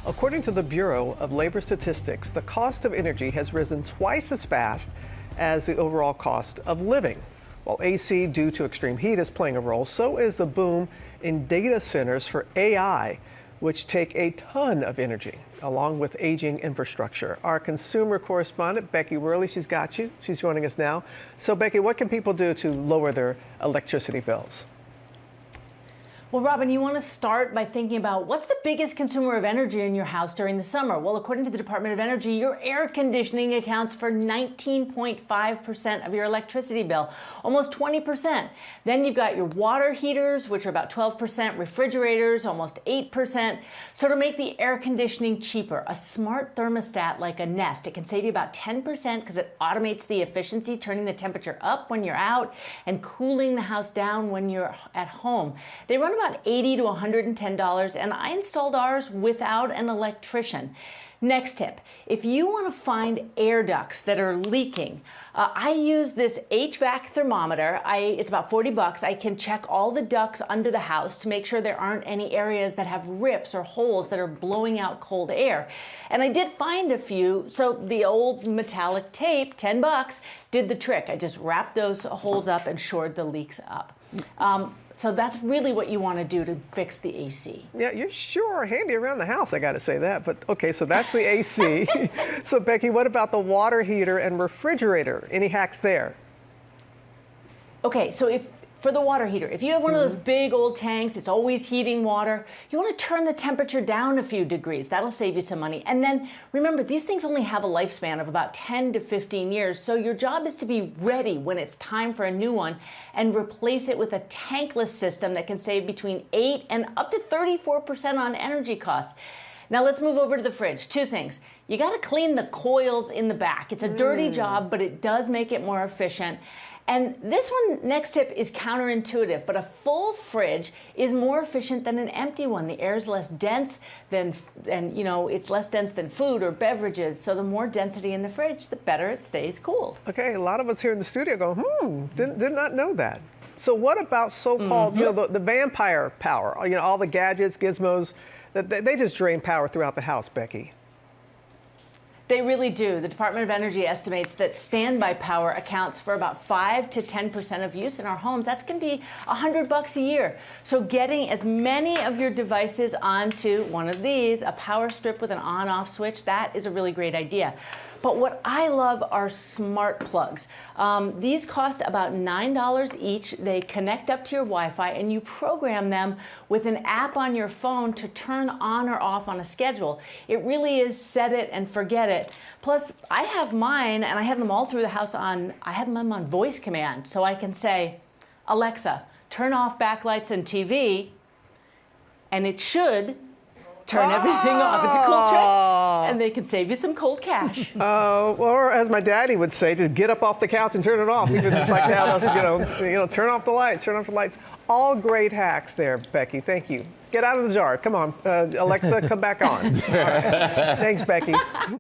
According to the Bureau of Labor Statistics, the cost of energy has risen twice as fast as the overall cost of living. While AC, due to extreme heat, is playing a role, so is the boom in data centers for AI, which take a ton of energy, along with aging infrastructure. Our consumer correspondent, Becky Worley, she's got you. She's joining us now. So, Becky, what can people do to lower their electricity bills? Well, Robin, you want to start by thinking about what's the biggest consumer of energy in your house during the summer? Well, according to the Department of Energy, your air conditioning accounts for 19.5% of your electricity bill, almost 20%. Then you've got your water heaters, which are about 12%, refrigerators, almost 8%. So to make the air conditioning cheaper, a smart thermostat like a Nest, it can save you about 10% because it automates the efficiency, turning the temperature up when you're out and cooling the house down when you're at home. They run about $80 to $110, and I installed ours without an electrician. Next tip, if you want to find air ducts that are leaking, I use this HVAC thermometer. It's about 40 bucks. I can check all the ducts under the house to make sure there aren't any areas that have rips or holes that are blowing out cold air. And I did find a few, so the old metallic tape, 10 bucks, did the trick. I just wrapped those holes up and shored the leaks up. So that's really what you want to do to fix the AC. Yeah, you sure are handy around the house, I got to say that. But okay, so that's the AC. So Becky, what about the water heater and refrigerator? Any hacks there? Okay, so for the water heater, if you have one of those big old tanks, it's always heating water, you want to turn the temperature down a few degrees. That'll save you some money. And then remember, these things only have a lifespan of about 10 to 15 years. So your job is to be ready when it's time for a new one and replace it with a tankless system that can save between 8 and up to 34% on energy costs. Now let's move over to the fridge. Two things. You got to clean the coils in the back. It's a dirty job, but it does make it more efficient. And this one, next tip, is counterintuitive, but a full fridge is more efficient than an empty one. The air is less dense it's less dense than food or beverages. So the more density in the fridge, the better it stays cooled. Okay, a lot of us here in the studio go, did not know that. So what about so-called, the vampire power? All the gadgets, gizmos, they just drain power throughout the house, Becky. They really do. The Department of Energy estimates that standby power accounts for about 5 to 10% of use in our homes. That's going to be $100 a year. So getting as many of your devices onto one of these, a power strip with an on-off switch, that is a really great idea. But what I love are smart plugs. These cost about $9 each. They connect up to your Wi-Fi, and you program them with an app on your phone to turn on or off on a schedule. It really is set it and forget it. Plus, I have mine, and I have them all through the house I have them on voice command, so I can say, Alexa, turn off backlights and TV, and it should turn everything off. It's a cool trick, and they can save you some cold cash. Or as my daddy would say, just get up off the couch and turn it off. He would just like to have us, turn off the lights, turn off the lights. All great hacks there, Becky. Thank you. Get out of the jar. Come on, Alexa, come back on. All right. Thanks, Becky.